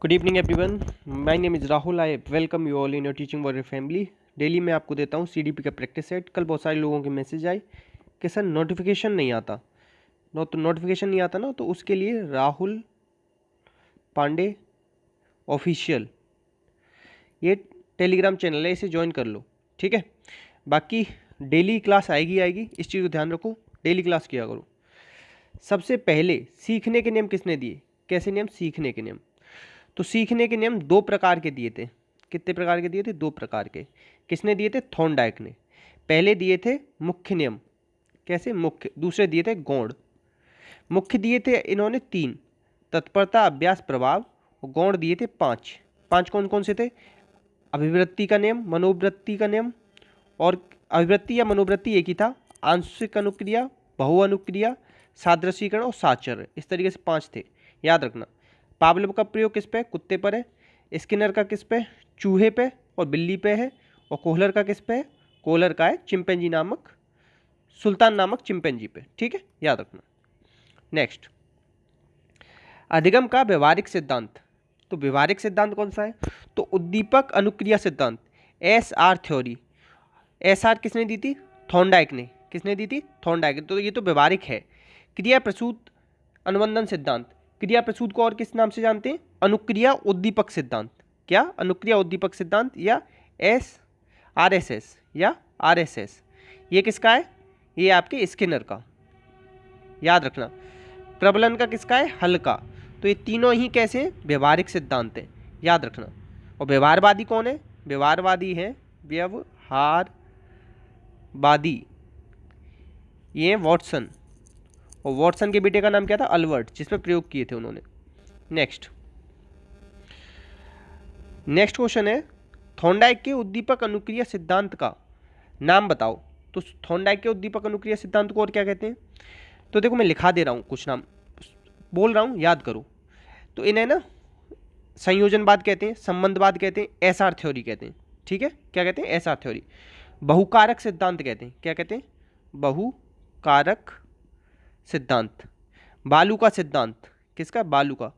Good evening everyone, my name is Rahul. I welcome you all in your teaching warrior family. Daily मैं आपको देता हूँ CDP का practice set. कल बहुत सारे लोगों के मैसेज आए कि सर नोटिफिकेशन नहीं आता, तो नोटिफिकेशन नहीं आता ना, तो उसके लिए राहुल पांडे ऑफिशियल ये टेलीग्राम चैनल है, इसे ज्वाइन कर लो, ठीक है। बाकी डेली क्लास आएगी, इस चीज़ को ध्यान रखो, डेली क्लास किया करो। सबसे पहले सीखने के नियम किसने दिए? कैसे नियम? सीखने के नियम। तो सीखने के नियम दो प्रकार के दिए थे। कितने प्रकार के दिए थे? दो प्रकार के। किसने दिए थे? थॉर्नडाइक ने। पहले दिए थे मुख्य नियम। कैसे? मुख्य। दूसरे दिए थे गौण। मुख्य दिए थे इन्होंने 3, तत्परता, अभ्यास, प्रभाव। और गौण दिए थे 5। 5 कौन कौन से थे? अभिवृत्ति का नियम, मनोवृत्ति का नियम, और अभिवृत्ति या मनोवृत्ति एक ही था, आंशिक अनुक्रिया, बहु अनुक्रिया, सादृशीकरण और साचर्य। इस तरीके से 5 थे, याद रखना। पावलोव का प्रयोग किस पे? कुत्ते पर है। स्किनर का किस पे? चूहे पे और बिल्ली पे है। और कोहलर का किस पे है? कोहलर का है चिंपैंजी नामक, सुल्तान नामक चिंपैंजी पे, ठीक है, याद रखना। नेक्स्ट, अधिगम का व्यवहारिक सिद्धांत। तो व्यवहारिक सिद्धांत कौन सा है? तो उद्दीपक अनुक्रिया सिद्धांत, SR थ्योरी। SR किसने दी थी? थॉर्नडाइक ने। किसने दी थी? थॉर्नडाइक। तो ये तो व्यवहारिक है। क्रिया प्रसूत अनुबंधन सिद्धांत। क्रिया प्रसूत को और किस नाम से जानते हैं? अनुक्रिया उद्दीपक सिद्धांत। क्या? अनुक्रिया उद्दीपक सिद्धांत, या RSS या RSS। ये किसका है? ये आपके स्किनर का, याद रखना। प्रबलन का किसका है? हल का। तो ये तीनों ही कैसे हैं? व्यवहारिक सिद्धांत है, याद रखना। और व्यवहारवादी कौन है? व्यवहारवादी है व्यवहारवादी, ये वॉटसन। और वॉटसन के बेटे का नाम क्या था? अल्बर्ट, जिस पर प्रयोग किए थे उन्होंने। नेक्स्ट क्वेश्चन है, थॉर्नडाइक के उद्दीपक अनुक्रिया सिद्धांत का नाम बताओ। तो थॉर्नडाइक के उद्दीपक अनुक्रिया सिद्धांत को और क्या कहते हैं? तो देखो, मैं लिखा दे रहा हूँ, कुछ नाम बोल रहा हूँ, याद करो। तो इन्हें ना संयोजनवाद कहते हैं, संबंधवाद कहते हैं, SR थ्योरी कहते हैं, ठीक है। क्या कहते हैं? SR theory. बहुकारक सिद्धांत कहते हैं। क्या कहते हैं? बहुकारक सिद्धांत। बालू का सिद्धांत। किसका? बालू का।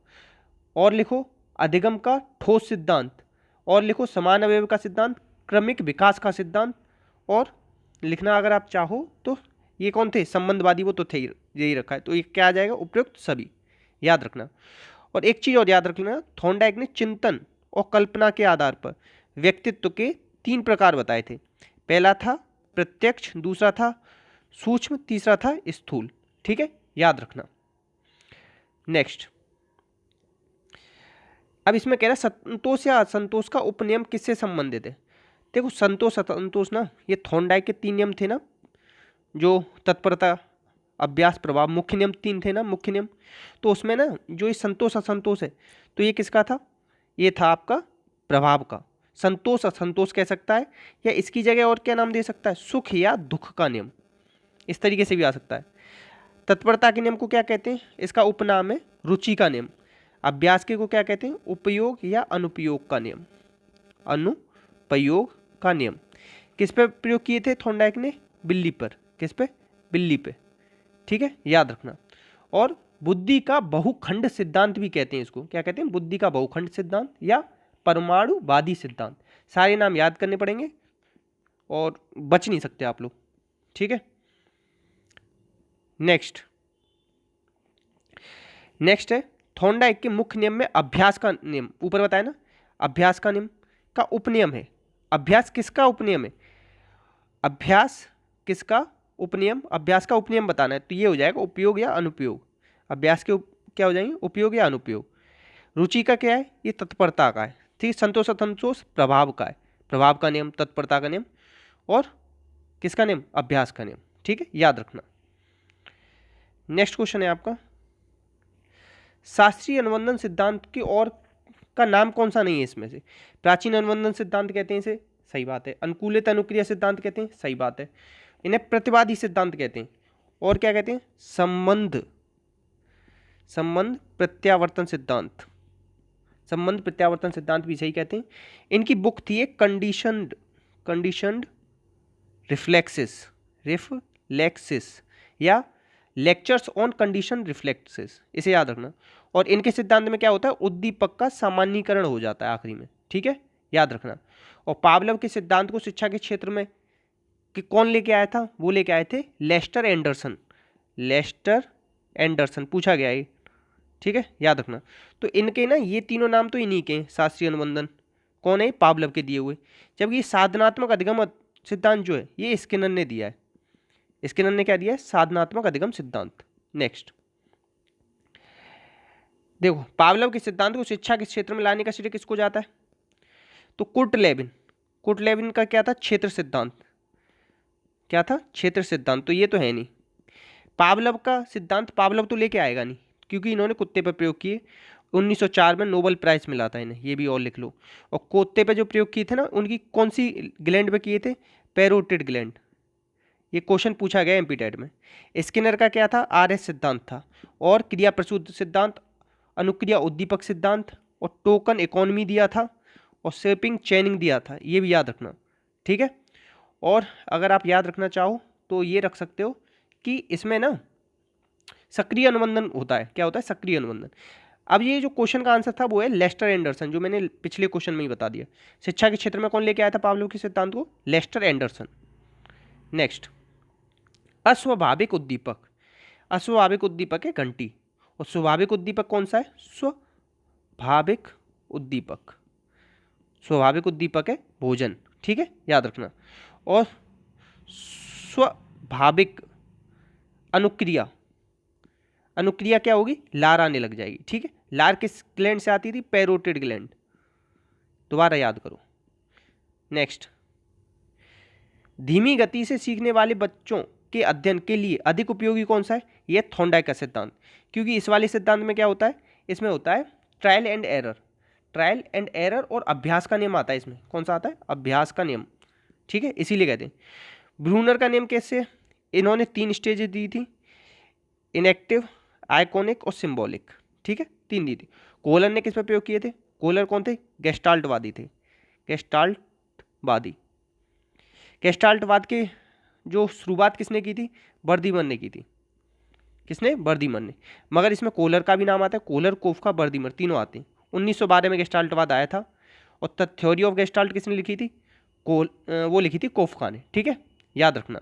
और लिखो अधिगम का ठोस सिद्धांत। और लिखो समान अवयव का सिद्धांत, क्रमिक विकास का सिद्धांत। और लिखना अगर आप चाहो तो ये कौन थे? संबंधवादी, वो तो थे, यही रखा है। तो ये क्या आ जाएगा? उपयुक्त सभी, याद रखना। और एक चीज और याद रखना, थॉर्नडाइक ने चिंतन और कल्पना के आधार पर व्यक्तित्व के 3 प्रकार बताए थे। पहला था प्रत्यक्ष, दूसरा था सूक्ष्म, तीसरा था स्थूल, ठीक है, याद रखना। नेक्स्ट, अब इसमें कह रहा है संतोष या असंतोष का उपनियम किससे संबंधित है? देखो, संतोष असंतोष ना, ये थॉर्नडाइक के 3 नियम थे ना, जो तत्परता, अभ्यास, प्रभाव, मुख्य नियम 3 थे ना, मुख्य नियम। तो उसमें ना जो ये संतोष असंतोष है, तो ये किसका था? ये था आपका प्रभाव का। संतोष असंतोष कह सकता है, या इसकी जगह और क्या नाम दे सकता है? सुख या दुख का नियम, इस तरीके से भी आ सकता है। तत्परता के नियम को क्या कहते हैं? इसका उपनाम है रुचि का नियम। अभ्यास के को क्या कहते हैं? उपयोग या अनुपयोग का नियम। अनुपयोग का नियम किस पे प्रयोग किए थे थॉर्नडाइक ने? बिल्ली पर। किस पे? बिल्ली पे, ठीक है, याद रखना। और बुद्धि का बहुखंड सिद्धांत भी कहते हैं इसको। क्या कहते हैं? बुद्धि का बहुखंड सिद्धांत या परमाणुवादी सिद्धांत। सारे नाम याद करने पड़ेंगे और बच नहीं सकते आप लोग, ठीक है। नेक्स्ट है थॉर्नडाइक के मुख्य नियम में अभ्यास का नियम, ऊपर बताया ना, अभ्यास का नियम का उपनियम है। अभ्यास किसका उपनियम है? अभ्यास किसका उपनियम? अभ्यास का उपनियम बताना है, तो ये हो जाएगा उपयोग या अनुपयोग। अभ्यास के क्या हो जाएंगे? उपयोग या अनुपयोग। रुचि का क्या है? ये तत्परता का है, ठीक। संतोष असंतोष प्रभाव का है, प्रभाव का नियम, तत्परता का नियम। और किसका नियम? अभ्यास का नियम, ठीक है, याद रखना। नेक्स्ट क्वेश्चन है आपका, शास्त्रीय अनुबंधन सिद्धांत की और का नाम कौन सा नहीं है इसमें से? प्राचीन अनुबंधन सिद्धांत कहते हैं इसे, सही बात है। अनुकूलित अनुक्रिया सिद्धांत कहते हैं, सही बात है। इन्हें प्रतिवादी सिद्धांत कहते हैं। और क्या कहते हैं? संबंध प्रत्यावर्तन सिद्धांत। संबंध प्रत्यावर्तन सिद्धांत भी सही कहते हैं। इनकी बुक थी एक कंडीशनड रिफ्लेक्सिस या लेक्चर्स ऑन कंडीशन रिफ्लेक्सिस, इसे याद रखना। और इनके सिद्धांत में क्या होता है, उद्दीपक का सामान्यीकरण हो जाता है आखिरी में, ठीक है, याद रखना। और पावलोव के सिद्धांत को शिक्षा के क्षेत्र में कि कौन लेके आया था, वो लेके आए थे लेस्टर एंडरसन। लेस्टर एंडरसन पूछा गया है, ठीक है, याद रखना। तो इनके ना ये तीनों नाम तो इन्हीं के हैं, शास्त्रीय अनुबंधन कौन है, पावलोव के दिए हुए। जबकि ये साधनात्मक अधिगम सिद्धांत जो है ये स्किनर ने दिया है। स्किनर ने क्या दिया है, साधनात्मक अधिगम सिद्धांत। नेक्स्ट देखो, पावलोव के सिद्धांत को शिक्षा के क्षेत्र में लाने का श्रेय किसको जाता है, तो कुर्ट लेविन। कुर्ट लेविन का क्या था, क्षेत्र सिद्धांत। क्या था, क्षेत्र सिद्धांत। तो ये तो है नहीं। पावलोव का सिद्धांत पावलोव तो लेके आएगा नहीं, क्योंकि इन्होंने कुत्ते पर प्रयोग किए। 1904 में नोबेल प्राइज मिला था इन्हें, ये भी और लिख लो। और कुत्ते पे जो प्रयोग किए थे ना, उनकी कौन सी ग्लैंड पे किए थे, पैरोटिड ग्लैंड। ये क्वेश्चन पूछा गया एमपी टेट में। स्किनर का क्या था, आरएस सिद्धांत था। और क्रिया प्रसूत सिद्धांत, अनुक्रिया उद्दीपक सिद्धांत, और टोकन इकोनॉमी दिया था, और शेपिंग चेनिंग दिया था। ये भी याद रखना, ठीक है। और अगर आप याद रखना चाहो तो ये रख सकते हो कि इसमें ना सक्रिय अनुबंधन होता है। क्या होता है, सक्रिय अनुबंधन। अब ये जो क्वेश्चन का आंसर था वो है लेस्टर एंडरसन, जो मैंने पिछले क्वेश्चन में ही बता दिया। शिक्षा के क्षेत्र में कौन लेके आया था पावलोव के सिद्धांत को, लेस्टर एंडरसन। नेक्स्ट, अस्वाभाविक उद्दीपक। अस्वाभाविक उद्दीपक है घंटी, और स्वाभाविक उद्दीपक कौन सा है, स्वाभाविक उद्दीपक। स्वाभाविक उद्दीपक है भोजन, ठीक है, याद रखना। और स्वाभाविक अनुक्रिया, अनुक्रिया क्या होगी, लार आने लग जाएगी, ठीक है। लार किस ग्लैंड से आती थी, पैरोटिड ग्लैंड। दोबारा याद करो। नेक्स्ट, धीमी गति से सीखने वाले बच्चों के अध्ययन के लिए अधिक उपयोगी कौन सा है, यह थॉर्नडाइक का सिद्धांत। क्योंकि इस वाले सिद्धांत में क्या होता है, इसमें होता है trial and error. Trial and error और अभ्यास का नियम आता है इसमें। कौन सा आता है, अभ्यास का नियम, ठीक है, इसीलिए कहते हैं। ब्रूनर का नियम कैसे, इन्होंने 3 स्टेजेस दी थी, इनएक्टिव, आइकॉनिक और सिंबॉलिक, ठीक है, 3 दी थी। कोहलर ने किस पर प्रयोग किए थे, कोहलर कौन थे, गेस्टाल्टवादी थे। गेस्टाल्टवादी, गेस्टाल्टवाद के जो शुरुआत किसने की थी, बर्दीमन ने की थी। किसने, बर्दीमन ने। मगर इसमें कोहलर का भी नाम आता है, कोहलर, कोफका, बर्दीमन तीनों आते हैं। 1912 में गेस्टाल्टवाद आया था। और द थ्योरी ऑफ गेस्टाल्ट किसने लिखी थी, वो लिखी थी कोफका ने, ठीक है, याद रखना।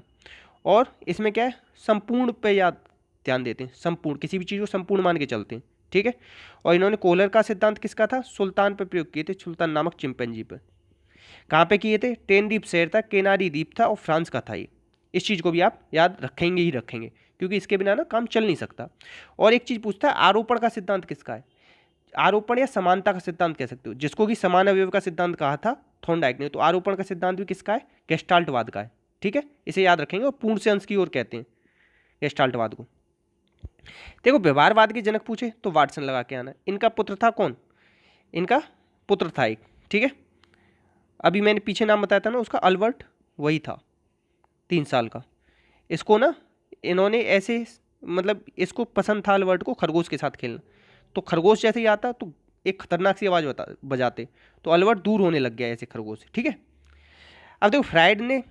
और इसमें क्या है, संपूर्ण पे याद ध्यान देते हैं, संपूर्ण, किसी भी चीज़ को संपूर्ण मान के चलते हैं, ठीक है। और इन्होंने कोहलर का सिद्धांत किसका था, सुल्तान पर प्रयोग किए थे, सुल्तान नामक चिंपैंजी पर। कहाँ पे किए थे, टेनरीफ शहर था, केनारी द्वीप था, और फ्रांस का था ये। इस चीज़ को भी आप याद रखेंगे ही रखेंगे, क्योंकि इसके बिना ना काम चल नहीं सकता। और एक चीज़ पूछता है, आरोपण का सिद्धांत किसका है, आरोपण या समानता का सिद्धांत कह सकते हो, जिसको कि समान अवयव का सिद्धांत कहा था थॉर्नडाइक ने। तो आरोपण का सिद्धांत भी किसका है, गेस्टाल्टवाद का है, ठीक है, इसे याद रखेंगे। और पूर्ण से अंश की ओर कहते हैं गेस्टाल्टवाद को। देखो, व्यवहारवाद के जनक पूछे तो वाटसन लगा के आना। इनका पुत्र था कौन, इनका पुत्र था एक, ठीक है, अभी मैंने पीछे नाम बताया था ना उसका, अल्बर्ट, वही था, 3 साल का। इसको ना इन्होंने ऐसे, मतलब इसको पसंद था अल्बर्ट को खरगोश के साथ खेलना। तो खरगोश जैसे ही आता तो एक खतरनाक सी आवाज़ बजाते, तो अल्बर्ट दूर होने लग गया ऐसे खरगोश से, ठीक है। अब देखो, फ्राइड ने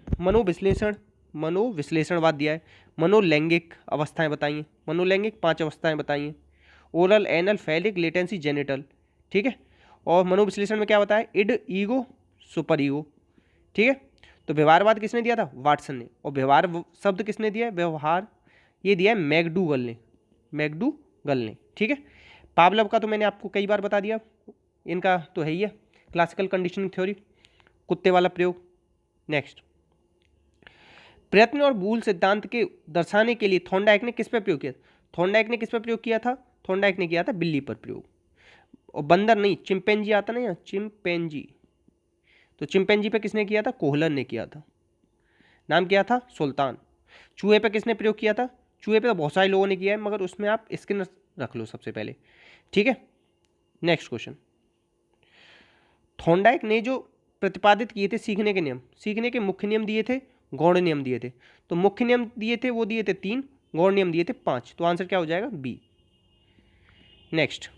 मनोविश्लेषणवाद दिया है। मनोलैंगिक अवस्थाएं बताई हैं, मनोलैंगिक 5 अवस्थाएं बताई हैं, oral, anal, phallic, latency, genital, ठीक है। और मनोविश्लेषण में क्या बताया, इड, ईगो, सुपर ईगो, ठीक है। तो व्यवहारवाद किसने दिया था, वाटसन ने। और व्यवहार शब्द किसने दिया है, व्यवहार, ये दिया है मैकडूगल ने, मैकडूगल ने, ठीक है। पावलोव का तो मैंने आपको कई बार बता दिया, इनका तो है ही है, क्लासिकल कंडीशनिंग थ्योरी, कुत्ते वाला प्रयोग। नेक्स्ट, प्रयत्न और भूल सिद्धांत के दर्शाने के लिए थॉर्नडाइक ने किस पर प्रयोग किया, थॉर्नडाइक ने किस पर प्रयोग किया था, थॉर्नडाइक ने किया था बिल्ली पर प्रयोग। और बंदर नहीं, चिंपैंजी आता ना यहाँ, चिंपैंजी, तो चिंपैंजी पे किसने किया था, कोहलर ने किया था, नाम क्या था, सुल्तान। चूहे पे किसने प्रयोग किया था, चूहे पे तो बहुत सारे लोगों ने किया है, मगर उसमें आप स्किनर रख लो सबसे पहले, ठीक है। नेक्स्ट क्वेश्चन, थॉर्नडाइक ने जो प्रतिपादित किए थे सीखने के नियम, सीखने के मुख्य नियम दिए थे, गौण नियम दिए थे। तो मुख्य नियम दिए थे, वो दिए थे 3, गौण नियम दिए थे 5। तो आंसर क्या हो जाएगा, बी। नेक्स्ट,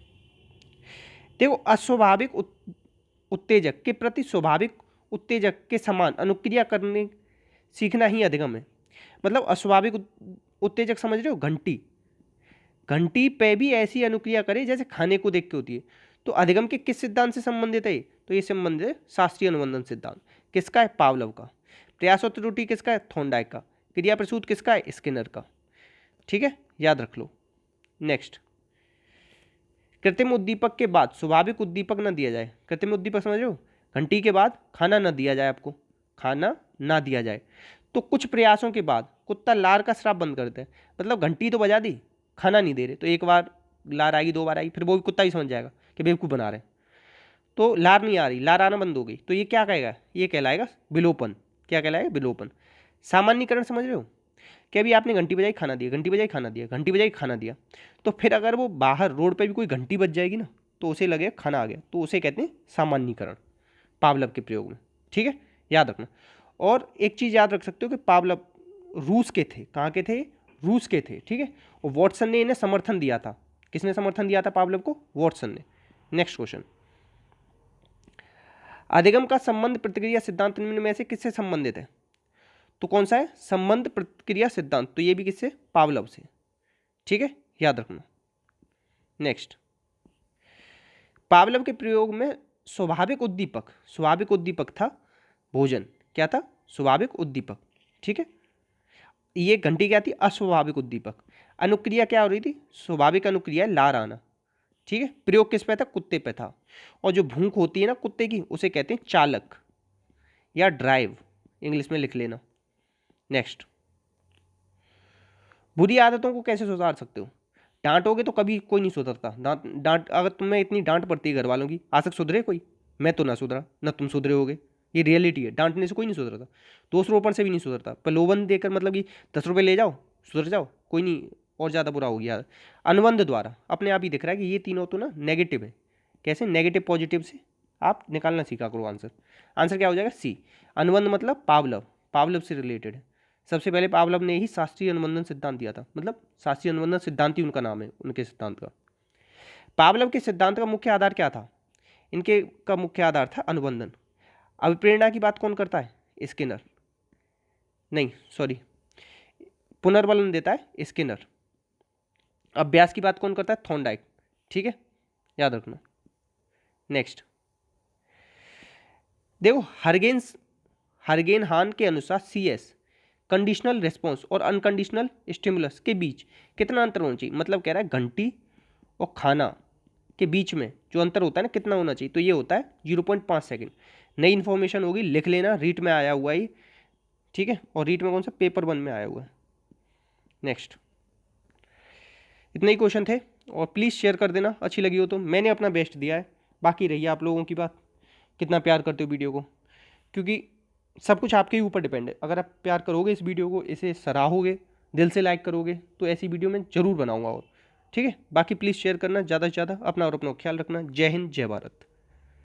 देखो, अस्वाभाविक उत्तेजक के प्रति स्वाभाविक उत्तेजक के समान अनुक्रिया करने सीखना ही अधिगम है। मतलब अस्वाभाविक उत्तेजक समझ रहे हो, घंटी, घंटी पे भी ऐसी अनुक्रिया करे जैसे खाने को देख के होती है। तो अधिगम के किस सिद्धांत से संबंधित है? तो ये संबंधित है शास्त्रीय अनुबंधन सिद्धांत। किसका है? पावलव का। प्रयास और त्रुटि किसका है? थॉर्नडाइक का। क्रिया प्रसूत किसका है? स्किनर का। ठीक है, याद रख लो। नेक्स्ट, कृत्रिम उद्दीपक के बाद स्वाभाविक उद्दीपक न दिया जाए। कृत्रिम उद्दीपक समझ रहे हो? घंटी के बाद खाना न दिया जाए, आपको खाना ना दिया जाए। तो कुछ प्रयासों के बाद कुत्ता लार का स्राव बंद करता है। मतलब घंटी तो बजा दी, खाना नहीं दे रहे, तो एक बार लार आएगी, 2 बार आई, फिर वो भी कुत्ता ही समझ जाएगा कि बेवकूफ़ बना रहे हैं। तो लार नहीं आ रही, लार आना बंद हो गई, तो ये क्या कहेगा? ये कहलाएगा विलोपन। क्या कहलाएगा? विलोपन। सामान्यीकरण समझ रहे हो? कि अभी आपने घंटी बजाई, खाना दिया, घंटी बजाई, खाना दिया, घंटी बजाई, खाना दिया, तो फिर अगर वो बाहर रोड पे भी कोई घंटी बज जाएगी ना, तो उसे लगे खाना आ गया, तो उसे कहते हैं सामान्यीकरण पावलव के प्रयोग में। ठीक है, याद रखना। और एक चीज़ याद रख सकते हो कि पावलव रूस के थे। कहाँ के थे? रूस के थे। ठीक है, और वॉटसन ने इन्हें समर्थन दिया था। किसने समर्थन दिया था पावलव को? वॉटसन ने। नेक्स्ट क्वेश्चन, अधिगम का संबंध प्रतिक्रिया सिद्धांत निम्न में से किससे संबंधित है? तो कौन सा है? संबंध प्रतिक्रिया सिद्धांत। तो ये भी किससे? पावलव से। ठीक है, याद रखना। नेक्स्ट, पावलव के प्रयोग में स्वाभाविक उद्दीपक था भोजन। क्या था? स्वाभाविक उद्दीपक। ठीक है, ये घंटी क्या थी? अस्वाभाविक उद्दीपक। अनुक्रिया क्या हो रही थी? स्वाभाविक अनुक्रिया, लार आना। ठीक है, प्रयोग किस पे था? कुत्ते पे था। और जो भूख होती है ना कुत्ते की, उसे कहते हैं चालक या ड्राइव, इंग्लिश में लिख लेना। नेक्स्ट, बुरी आदतों को कैसे सुधार सकते हो? डांटोगे तो कभी कोई नहीं सुधरता। डांट अगर तुम्हें इतनी डांट पड़ती है घर वालों की, आज तक सुधरे कोई? मैं तो ना सुधरा, ना तुम सुधरे होगे। ये रियलिटी है, डांटने से कोई नहीं सुधरता, दोषरोपण से भी नहीं सुधरता। प्रलोभन देकर मतलब कि 10 रुपये ले जाओ, सुधर जाओ, कोई नहीं, और ज़्यादा बुरा हो गया। अनुबंध द्वारा अपने आप ही दिख रहा है कि ये तीनों तो ना नेगेटिव है। कैसे? नेगेटिव पॉजिटिव से आप निकालना सीखा करो आंसर। आंसर क्या हो जाएगा? सी। अनुबंध मतलब पावलव से रिलेटेड है। सबसे पहले पावलव ने ही शास्त्रीय अनुबंधन सिद्धांत दिया था, मतलब शास्त्रीय अनुबंधन सिद्धांत ही उनका नाम है, उनके सिद्धांत का। पावलव के सिद्धांत का मुख्य आधार क्या था? इनके का मुख्य आधार था अनुबंधन। अभिप्रेरणा की बात कौन करता है? स्किनर। नहीं, सॉरी, पुनर्बलन देता है स्किनर। अभ्यास की बात कौन करता है? थॉर्नडाइक। ठीक है, याद रखना। नेक्स्ट देखो, हर्गेन हान के अनुसार CS कंडीशनल रिस्पॉन्स और अनकंडीशनल स्टिमुलस के बीच कितना अंतर होना चाहिए? मतलब कह रहा है घंटी और खाना के बीच में जो अंतर होता है ना, कितना होना चाहिए? तो ये होता है 0.5 सेकेंड। नई इन्फॉर्मेशन होगी, लिख लेना, रीट में आया हुआ है। ठीक है, और रीट में कौन सा? पेपर 1 में आया हुआ है। नेक्स्ट, इतने ही क्वेश्चन थे, और प्लीज़ शेयर कर देना अच्छी लगी हो तो। मैंने अपना बेस्ट दिया है, बाकी रही आप लोगों की बात, कितना प्यार करते हो वीडियो को, क्योंकि सब कुछ आपके ही ऊपर डिपेंड है। अगर आप प्यार करोगे इस वीडियो को, इसे सराहोगे, दिल से लाइक करोगे, तो ऐसी वीडियो मैं ज़रूर बनाऊंगा। और ठीक है, बाकी प्लीज़ शेयर करना ज़्यादा से ज़्यादा। अपना और अपना ख्याल रखना। जय हिंद, जय भारत।